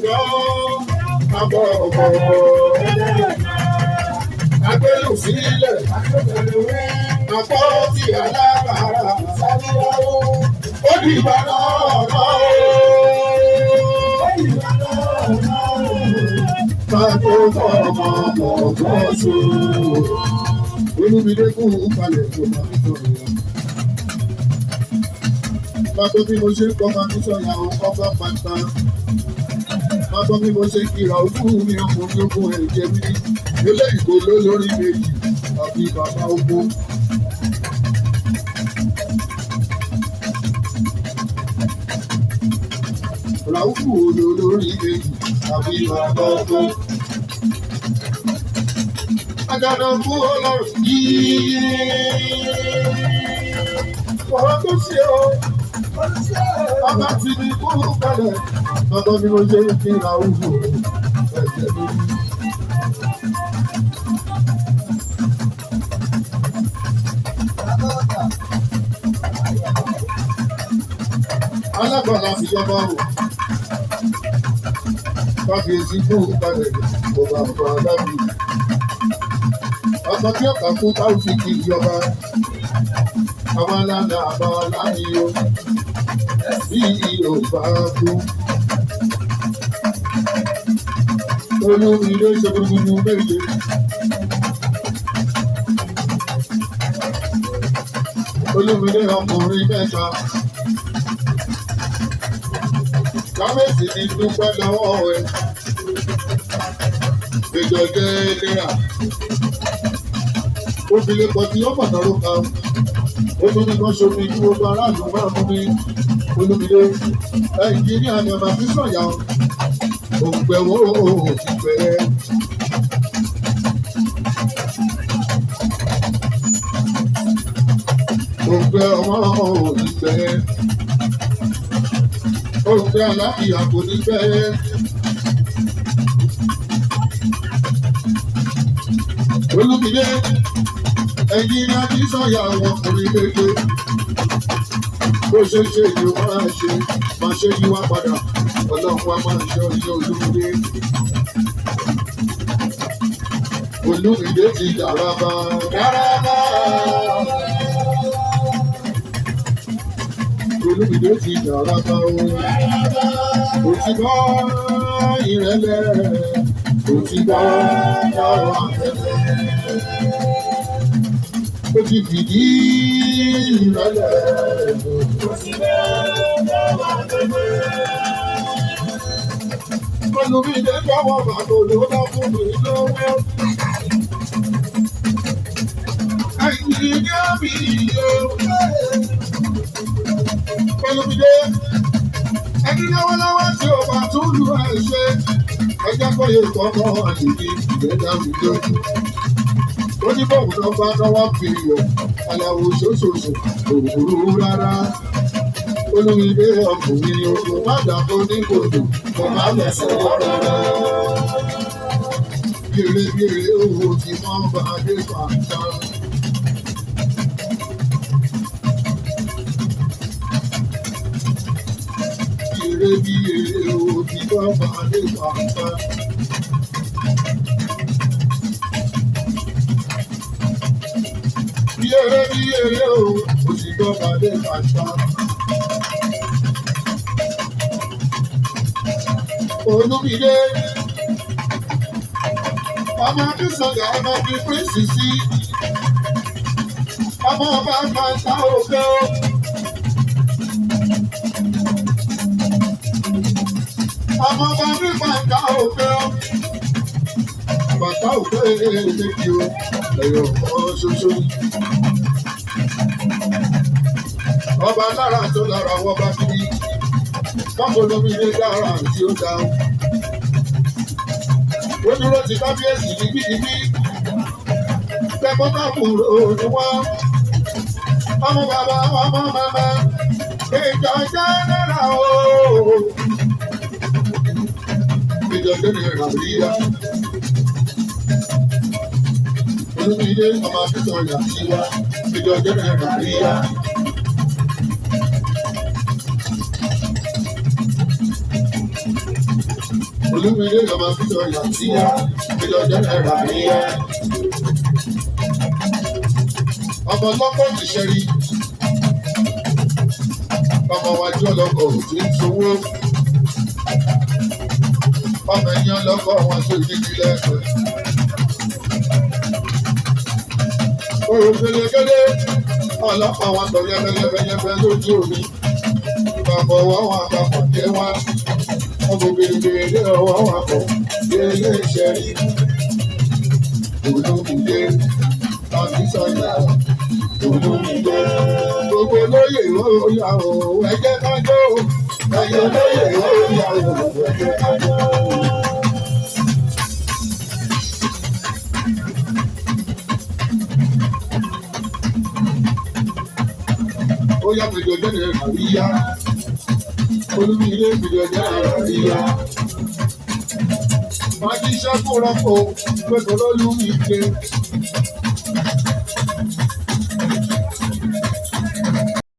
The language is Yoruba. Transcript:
lọ àbọ̀ ọ̀bọ̀ agbélù sílẹ̀ àpọ̀ tí alábàárà ó di ìbàdàn náà pàtó ọmọ ọ̀gbọ́n tó olúmídé kún palẹ̀ tó máa ń sọ̀rọ̀ yà. Pàtó bí mo ṣe ń kọ́ máa ń sọ̀rọ̀ àwọn ọba pàtà. Pàtó bí mo ṣe ń kira òkú mi ọkùnrin ogun ẹ̀jẹ̀ mi. Eléyìí kò ló lórí méjì àbí bàbá ogun. Ràúfù ló lórí méjì àbí bàbá ogun. Àjànàkú ọlọ́run yìí. Ọ̀rọ̀ tó ṣe o. Bàbá ti ní kúrú kalẹ̀. Bàbá mi ló ṣe ń fi Ràúfù ẹ̀jẹ̀ mi. Alágbàlá fi yọ báwò. Káfíńsì kúrú kalẹ̀. Bàbá àbọ̀ alábì. Ọ̀sán tí ọ̀kà fún táwọn fi kí ìjọba. Àwọn alága àbá láyé o. Bí ìyọ̀bá kú. Olúmídé ṣe gbogbo méje. Olúmídé ọkùnrin mẹ́ta. Kábíyèsí ti dúpẹ́ lọ́wọ́ ẹ̀. Ìjọ jẹ́ lẹ́yà. Obìnrin pọ̀ tí ó mọ̀nà ló ka. Ó tún ní kan ṣomi kí gbogbo aráàlú máa mú ní Olúmídé. Nàìjíríà ni ọba fi sọ̀yà òǹgbẹ̀wò òṣìṣẹ́. Òǹgbẹ̀ ọmọ òṣìṣẹ́. Òǹgbẹ̀ aláfíà kò ní fẹ́. Olúmídé ẹ̀yin ni a ti sọ̀yà àwọn ọkùnrin léke. Bó ṣe ṣe yìí máa ṣe yí wá padà. Ọlọ́run wa máa ṣe ọjọ́ Olúmídé. Olúmídé ti dàrábà. Olúmídé ti dàrábà o. Kò ti bọ́ ìrẹ́lẹ̀. Kò ti bọ́ ọ̀rọ̀ àtẹ̀lẹ̀. Ó ti fìdí ìrẹ́lẹ̀. Kò ti bọ́ ọ̀rọ̀ àtẹ̀lẹ̀. Olúmídé jọ̀wọ́ bàbá olóòlà fún mi lọ́wọ́. Ẹ̀yin ní àmì ìyó. Olúmídé ẹni lọ́wọ́lọ́wọ́ tí ó bá tún lù ẹ̀ ṣe. Ẹjẹ́ kọ́ yóò kọ́kọ́ àdìdì ìgbẹ́dá mi lójú. Ó ní bọ́ọ̀mù náà bá lọ́wọ́ kiri ọ̀. Àyàwó ṣoṣooṣù òwúrú rárá. Olúmídé ọkùnrin ogun má dàbò ní kòtò. Mo máa lẹ̀sẹ̀ rárá. Bèrè owó tí wọ́n bá dé pàtà. Bèrè owó tí wọ́n bá dé pàtà. Bèrè owó tí wọ́n bá dé pàtà. Olúmídé ọmọ Akínsọ̀yà ọmọ bíi píríǹsì sí ọmọ ọba pàtà òkè o. Ọmọ ọba ní pàtà òkè o. Pàtà òkè èlékì o. Ẹ̀yọ̀ kan ṣoṣo. Ọba lára tó lára wọ́n bá kiri. Báwo Olúmídé dára tí ó dá? Ó dúró ti kábíyèsí níbí. Kẹ́kọ̀ọ́ náà kúrò ní wọ́n. Ọmọ bàbá ọmọ màmá. Ìjọ jẹ́ náírà o. Ìjọ jẹ́ náírà ríra. Olúmídé ọmọ Akínsọ̀yà sí wa. Ìjọ jẹ́ náírà ríra. Olúmídé lọ́mọ fíjọ yàtíyá, fíjọ jẹ́nẹ̀rà níyà. Ọmọ lọ́kọ̀ ìṣẹ́rí, ọmọ wájú ọlọ́kọ̀ òfin sowó. Ọmọ ẹ̀yìn ọlọ́kọ̀ wọn tó ìdíjí lẹ́ẹ̀kọ́. Oòrùn gẹ́gẹ́gẹ́dẹ́, ọlọ́pàá wọn tọ̀ yẹ́fẹ́yẹ́fẹ́ lójú omi. Bàbá ọwọ́ wọn àpapọ̀ jẹ́ wá. Ọmọ bèrè ọwọ́ wọn pọ̀ dé ilé iṣẹ́ rí. Olúmídé, àbí sọ̀yà, Olúmídé. Gbogbo olóyè ìwòyà o, ẹ jẹ́ ká jó. Ẹ̀yin olóyè ìwòyà o, ẹ jẹ́ ká jó. Ó yá fìdí ọjọ́ ní àríyá. Olúmídé fìdí ọjọ́ ní àríyá. Májí ṣẹ́kù rọ́pò pẹ̀lú Olúmídé.